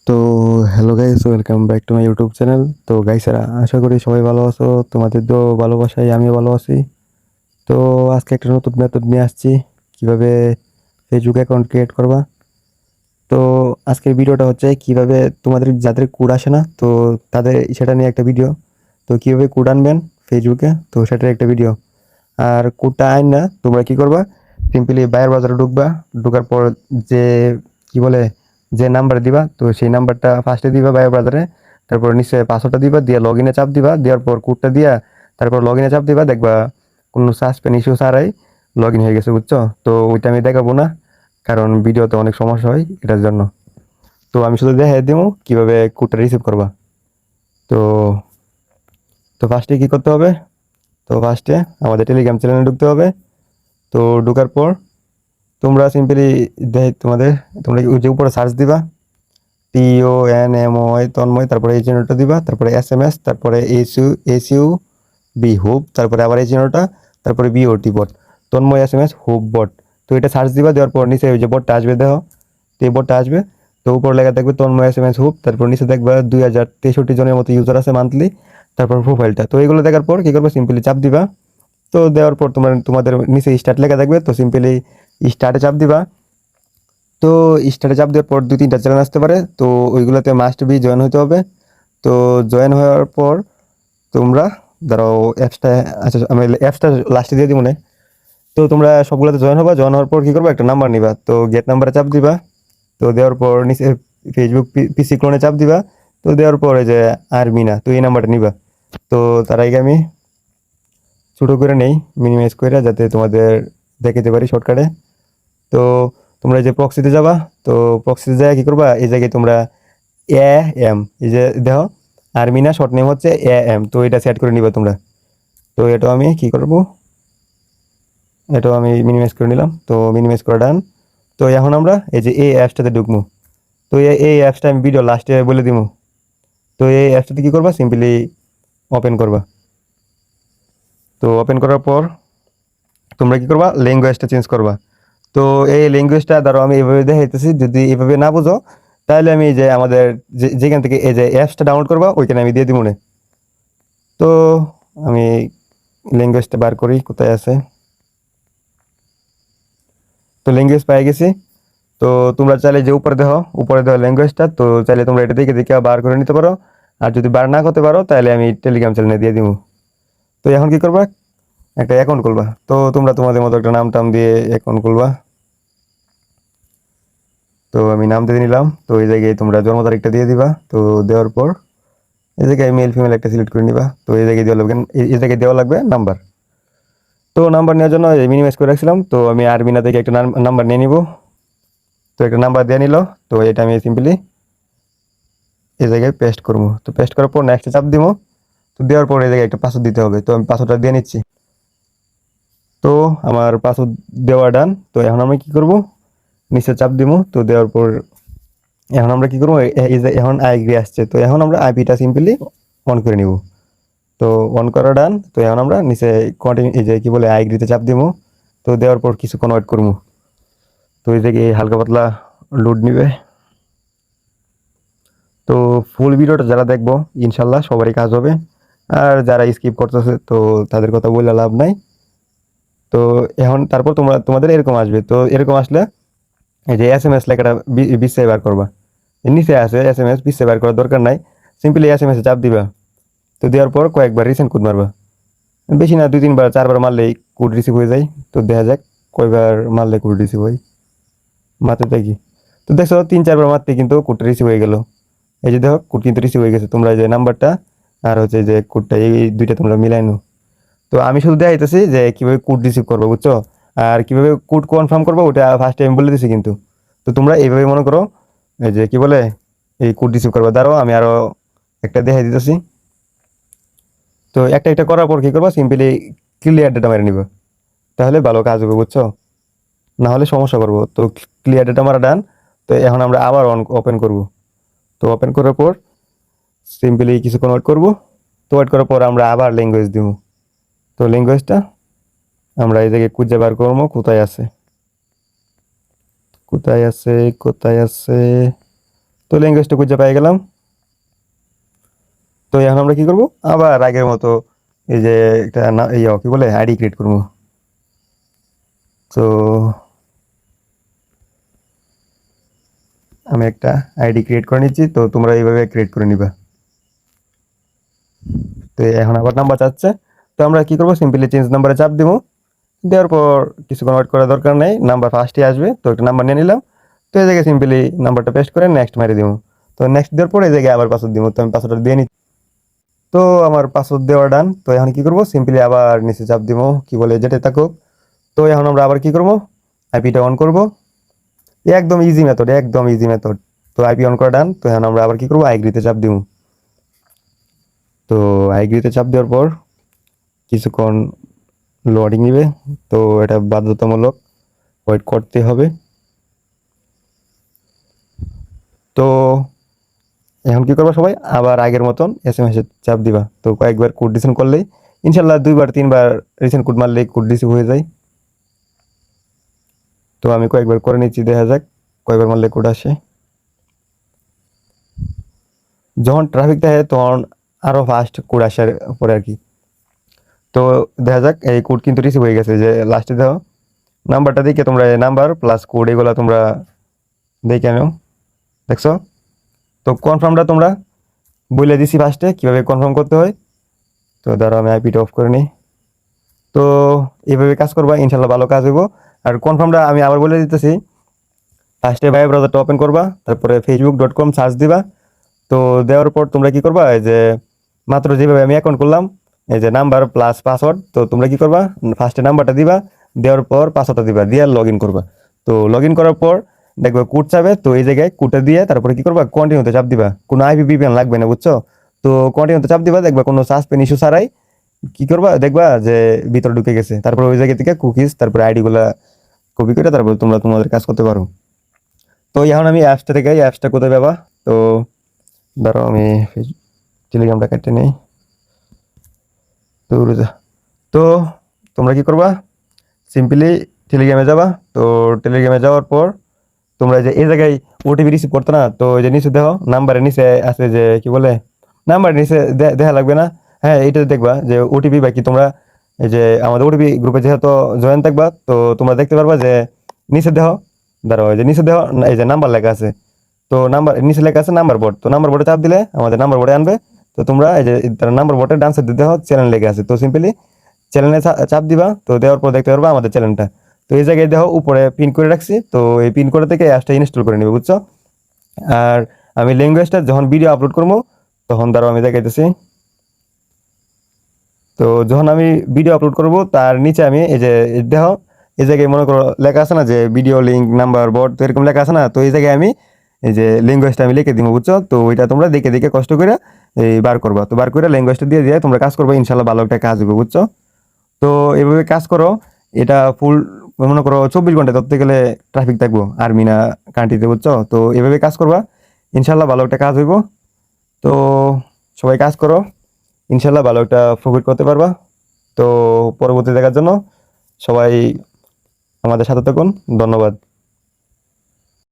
তো hello guys, welcome back to my YouTube channel. তো গাইসেরা, আশা করি সবাই ভালো আছো। তোমাদের তো ভালোবাসায় আমিও ভালো আছি। তো আজকে একটা নতুন মেথড নিয়ে আসছি, কিভাবে ফেসবুক অ্যাকাউন্ট ক্রিয়েট করবা। তো আজকের ভিডিওটা হচ্ছে কিভাবে তোমাদের যাদের কোড আসে না, তো তাদের সেটা নিয়ে একটা ভিডিও। তো কিভাবে কোড আনবেন ফেসবুকে, তো সেটার একটা ভিডিও। আর কোডটা আইন না, তোমরা কি করবা, সিম্পলি বায়ার বাজারে ঢুকবা। ঢোকার পর যে কি বলে, যে নাম্বার দিবা, তো সেই নাম্বারটা ফার্স্টে দিবা বায়ার বাজারে। তারপর নিচে পাসওয়ার্ডটা দিবা, দিয়ে লগ ইনে চাপ দিবা, দেওয়ার পর কোডটা দিয়া তারপর লগ ইনে চাপ দিবা। দেখবা কোনো সাসপেন্ড ইস্যু ছাড়াই লগ ইন হয়ে গেছে, বুঝছো? তো ওইটা আমি দেখাবো না, কারণ ভিডিওতে অনেক সমস্যা হয় এটার জন্য। তো আমি শুধু দেখাই দিব কিভাবে কোডটা রিসিভ করবা। তো তো ফার্স্টে কি করতে হবে, তো ফার্স্টে আমাদের টেলিগ্রাম চ্যানেলে ঢুকতে হবে। তো ঢোকার পর তোমরা সিম্পলি তোমাদের, তোমরা ওই যে উপরে সার্চ দিবা, TONMOY তন্ময়, তারপরে এই চিহ্নটা দিবা, তারপরে SMS, তারপরে SU বি হুব, তারপরে আবার এই চিহ্নটা, তারপরে BOT বট, তন্ময় SMS হুব বট। তো এটা সার্চ দিবা, দেওয়ার পর নিচে ওই যে বটটা আসবে, দেখো, তো এই বটটা আসবে। তো উপর লেখা দেখবে তন্ময় SMS হুব, তারপর নিচে দেখবা 2063 জনের মতো ইউজার আছে মান্থলি, তারপর প্রোফাইলটা। তো এগুলো দেখার পর কি করবে, সিম্পলি চাপ দিবা। তো দেওয়ার পর তোমাদের নিচে স্টার্ট লেখা থাকবে, তো সিম্পলি স্টার্টে চাপ দিবা। তো স্টার্টে চাপ দেওয়ার পর 2-3টা চ্যানেল আসতে পারে, তো ওইগুলোতে মাস্ট বি জয়েন হতে হবে। তো জয়েন হওয়ার পর তোমরা ধরো অ্যাপসটা, আচ্ছা আমি অ্যাপসটা লাস্টে দিয়ে দিব মনে। তো তোমরা সবগুলোতে জয়েন হবা, জয়েন হওয়ার পর কি করবে, একটা নাম্বার নিবা, তো গেট নাম্বারে চাপ দিবা। তো দেওয়ার পর নিচে ফেসবুক পিসি ক্লোনে চাপ দিবা। তো দেওয়ার পরে যে আরমিনা, তো এই নাম্বারটা নিবা। তো তার আগে আমি ছোটো করে নেই, মিনিমাইজ করে, যাতে তোমাদের দেখাতে পারি শর্টকাটে। তো তোমরা এই যে প্রক্সিতে যাবা, তো প্রক্সিতে যায় কি করবা, এই জায়গায় তোমরা এ এম, এই যে দেখো আরমিনা শর্ট নেম হচ্ছে AM, তো এটা সেট করে নিবা তোমরা। তো এটাও আমি কি করব, এটাও আমি মিনিমাইজ করে নিলাম, তো মিনিমাইজ করা ডান। তো এখন আমরা এই যে এই অ্যাপসটাতে ঢুকবো। তো এই অ্যাপসটা আমি ভিডিও লাস্টে বলে দিব। তো এই অ্যাপসটাতে কি করবা, সিম্পলি ওপেন করবা। তো ওপেন করার পর তোমরা কি করবা, ল্যাঙ্গুয়েজটা চেঞ্জ করবা। তো এই ল্যাঙ্গুয়েজটা ধরো আমি এইভাবে দেখাইতেছি, যদি এইভাবে না বুঝো তাহলে আমি এই যে আমাদের যেখান থেকে এই যে অ্যাপসটা ডাউনলোড করবা ওইখানে আমি দিয়ে দিব মনে। তো আমি ল্যাঙ্গুয়েজটা বার করি, কোথায় আছে। তো ল্যাঙ্গুয়েজ পেয়ে গেছি। তো তোমরা চাইলে যে উপরে দেখো ল্যাঙ্গুয়েজটা, তো চাইলে তোমরা এটা দেখে দেখে বার করে নিতে পারো। আর যদি বার না করতে পারো তাহলে আমি টেলিগ্রাম চ্যানেলে দিয়ে দিব। তো এখন কি করবা, একটা অ্যাকাউন্ট খুলবা। তো তোমরা তোমাদের মতো একটা নাম টাম দিয়ে অ্যাকাউন্ট খুলবা। তো আমি নাম দিয়ে নিলাম। তো এই জায়গায় তোমরা জন্ম তারিখটা দিয়ে দিবা। তো দেওয়ার পর এই জায়গায় মেল ফিমেল একটা সিলেক্ট করে নিবা। তো এই জায়গায় দেওয়া লাগবে, এই জায়গায় দেওয়া লাগবে নাম্বার। তো নাম্বার নেওয়ার জন্য মিনিমাইজ করে রাখছিলাম, তো আমি আরবিনা থেকে একটা নাম্বার নিয়ে নিব। তো একটা নাম্বার দিয়ে নিল। তো এটা আমি সিম্পলি এই জায়গায় পেস্ট করবো। তো পেস্ট করার পর নেক্সট চাপ দিব। তো দেওয়ার পর এই জায়গায় একটা পাসওয়ার্ড দিতে হবে, তো আমি পাসওয়ার্ডটা দিয়ে নিচ্ছি। তো আমার পাসওয়ার্ড দেওয়া ডান। তো এখন আমি কি করব, নিচে চাপ দিব। তো দেওয়ার পর এখন আমরা কি করবো, এই যে এখন আইগ্রি আসছে, তো এখন আমরা আইপিটা সিম্পলি অন করে নিব। তো অন করা ডান। তো এখন আমরা নিচে কন্টিনিউ, এই যে কি বলে, আইগ্রিতে চাপ দিব। তো দেওয়ার পর কিছুক্ষণ ওয়েট করবো। তো এই জায়গায় হালকা পাতলা লোড নিবে। তো ফুল ভিডিওটা যারা দেখবো ইনশাল্লাহ সবারই কাজ হবে। আর যারা স্কিপ করতেছে তো তাদের কথা বলে লাভ নাই। তো এখন তারপর তোমাদের এরকম আসবে, তো এরকম আসলে এই যে SMS লেখাটা বিশ বার করবা। এর নিচে আছে SMS, বিশ বার করার দরকার নাই, সিম্পলি SMS এ চাপ দিবা। তো দেওয়ার পর কয়েকবার রিসেন্ট কোড মারবা, বেশি না, 2-3 বার 4 বার মারলেই কোড রিসিভ হয়ে যায়। তো দেখা যাক কয়বার মারলে কোড রিসিভ হয়, মারতে থাকি। তো দেখছো 3-4 বার মারতে কিন্তু কোডটা রিসিভ হয়ে গেল। এই যে দেখো কোড কিন্তু রিসিভ হয়ে গেছে। তোমরা এই যে নাম্বারটা আর হচ্ছে যে কোডটা, এই দুইটা তোমরা মিলাই নো। তো আমি শুধু দেখাইতেছি যে কিভাবে কোড রিসিভ করবো, বুঝছো? আর কিভাবে কোড কনফার্ম করবো ওটা ফার্স্ট টাইম বলে দিছি কিন্তু। তো তোমরা এইভাবে মনে করো, এই যে কি বলে, এই কোড রিসিভ করবা। দাঁড়াও আমি আরো একটা দেখাই দিতেছি। তো একটা একটা করার পর কি করবা, সিম্পলি ক্লিয়ার ডেটা মেরে নিবা, তাহলে ভালো কাজ হবে, বুঝছো? না হলে সমস্যা করবো। তো ক্লিয়ার ডেটা মারা ডান। তো এখন আমরা আবার ওপেন করব। তো ওপেন করার পর সিম্পলি কিছুক্ষণ ওয়েট করব। তো ওয়েট করার পর আমরা আবার ল্যাঙ্গুয়েজ দিব। তো ল্যাঙ্গুয়েজটা আমরা এই জায়গায় খুঁজে বার করবো, কোথায় আছে, কোথায় আছে, কোথায় আছে। তো ল্যাঙ্গুয়েজটা খুঁজে পেয়ে গেলাম। তো এখন আমরা কি করব, আবার আগের মতো এই যে একটা কি বলে আইডি ক্রিয়েট করবো। তো আমি একটা আইডি ক্রিয়েট করে নিচ্ছি, তো তোমরা এইভাবে ক্রিয়েট করে নিবা। তো এখন আবার নাম্বার চাচ্ছে, তো আমরা কি করবো, সিম্পলি চেঞ্জ নাম্বারে চাপ দিব। দেওয়ার পর কিছুক্ষণ ওয়েট করার দরকার নেই, নাম্বার ফার্স্টে আসবে, তো একটা নাম্বার নিয়ে নিলাম। তো এই জায়গায় সিম্পলি নাম্বারটা পেস্ট করে নেক্সট মারি দিব। তো নেক্সট দেওয়ার পর এই জায়গায় আবার পাসওয়ার্ড দিব, তো আমি পাসওয়ার্ডটা দিয়ে নিচ্ছি। তো আমার পাসওয়ার্ড দেওয়া ডান। তো এখন কি করবো, সিম্পলি আবার নিচে চাপ দিব, কি বলে যেটা থাকুক। তো এখন আমরা আবার কি করবো, আইপিটা অন করবো। একদম ইজি মেথড, একদম ইজি মেথড। তো আইপি অন করা ডান। তো এখন আমরা আবার কি করবো, আইগ্রিতে চাপ দিব। তো আইগ্রিতে চাপ দেওয়ার পর কিছুক্ষণ লোডিং নিবে, তো এটা বাধ্যতামূলক ওয়েট করতে হবে। তো এখন কি করবা, সবাই আবার আগের মতন SMS এ চাপ দিবা। তো কয়েকবার কোড রিসেন্ড করলেই ইনশাল্লাহ 2বার 3বার রিসেন্ড কোড মারলেই কোড রিসিভ হয়ে যায়। তো আমি কয়েকবার করে নিচ্ছি, দেখা যাক কয়েকবার মারলে কোড আসে। যখন ট্রাফিক থাকে তখন আরো ফাস্ট কোড আসার পরে আর কি। তো দেখা যাক এই কোড কিন্তু রিসিভ হয়ে গেছে, যে লাস্টে দেখো নাম্বারটা দেখে তোমরা নাম্বার প্লাস কোড এগুলো তোমরা দেখে নাও, দেখছো। তো কনফার্মটা তোমরা বলে দিছি ফার্স্টে কীভাবে কনফার্ম করতে হয়। তো ধরো আমি আইপিটা অফ করে নিই। তো এইভাবে কাজ করবা, ইনশাল্লাহ ভালো কাজ হইব। আর কনফার্মটা আমি আবার বলে দিতেছি, ফার্স্টে ভাই ব্রাউজারটা ওপেন করবা, তারপরে facebook.com সার্চ দিবা। তো দেওয়ার পর তোমরা কি করবা, এই যে মাত্র যেভাবে আমি অ্যাকাউন্ট করলাম, এই যে নাম্বার প্লাস পাসওয়ার্ড, তো তোমরা কি করবা, ফার্স্টে নাম্বারটা দিবা, দেওয়ার পর পাসওয়ার্ডটা দিবা, দিয়ে লগ ইন করবা। তো লগ ইন করার পর দেখবা কোড চাবে, তো এই জায়গায় কোডটা দিয়ে তারপরে কি করবা, কন্টিনিউতে চাপ দিবা। কোনো আইপি ভিপিএন লাগবে না, বুঝছো। তো কন্টিনিউতে চাপ দিবা, দেখবা কোনো সাসপেন্ড ইস্যু ছাড়াই কি করবা, দেখবা যে ভিতরে ঢুকে গেছে। তারপর ওই জায়গা থেকে কুকিজ তারপরে আইডি গুলা কপি করে তারপর তোমরা তোমাদের কাজ করতে পারো। তো এখন আমি অ্যাপসটা থেকে অ্যাপসটা কোথায় পাবা, তো ধরো আমি টেলিগ্রামটা কেটে নেই। তো তো তোমরা কি করবা, সিম্পলি টেলিগ্রামে যাবা। তো টেলিগ্রামে যাওয়ার পর তোমরা যে এই জায়গায় ওটিপি রিসিভ করতো না, তো এই যে নিচে দেখো নাম্বারের নিচে আছে যে কি বলে, নাম্বার নিচে দেখা লাগবে না। হ্যাঁ, এইটা দেখবা যে ওটিপি বাকি তোমরা এই যে আমাদের ওটিপি গ্রুপে যেহেতু জয়েন থাকবা, তো তোমরা দেখতে পারবা যে নিচে দেখো, ধরো এই যে নিচে দেখো এই যে নাম্বার লেখা আছে। তো নাম্বার নিচে লেখা আছে নাম্বার বোর্ড, তো নাম্বার বোর্ডে চাপ দিলে আমাদের নাম্বার বোর্ডে আনবে। তো তোমরা এই যে নাম্বার বোর্ডের ডান সাইডে দেখো চ্যানেল লেখা আছে, তো সিম্পলি চ্যানেলে চাপ দিবা। তো দেওয়ার পর দেখতে পারবা আমাদের চ্যানেলটা। তো এই জায়গায় দেখো উপরে পিন করে রাখছি, তো এই পিন করে থেকে অ্যাপসটা ইনস্টল করে নেবে, বুঝছো। আর আমি ল্যাঙ্গুয়েজটা যখন ভিডিও আপলোড করবো তখন ধরো আমি দেখাইতেছি। তো যখন আমি ভিডিও আপলোড করব তার নিচে আমি এই যে দেখো এই জায়গায় মনে করো লেখা আছে না যে ভিডিও লিঙ্ক নাম্বার বোর্ড, তো এরকম লেখা আছে না। তো এই জায়গায় আমি এই যে ল্যাঙ্গুয়েজটা আমি লিখে দিব, বুঝছো। তো ওইটা তোমরা দেখে দেখে কষ্ট করে এই বার করবা। তো বার করে ল্যাঙ্গুয়েজটা দিয়ে দিয়ে তোমরা কাজ করবে, ইনশাল্লাহ ভালো একটা কাজ হবে, বুঝছো। তো এইভাবে কাজ করো। এটা ফুল মনে করো 24 ঘন্টা ধরতে গেলে ট্রাফিক থাকবো আর্মিনা কান্ট্রিতে, বুঝছো। তো এভাবে কাজ করবা, ইনশাল্লাহ ভালো একটা কাজ হইব। তো সবাই কাজ করো, ইনশাল্লাহ ভালো একটা প্রফিট করতে পারবা। তো পরবর্তী দেখার জন্য সবাই আমাদের সাথে থাকুন, ধন্যবাদ।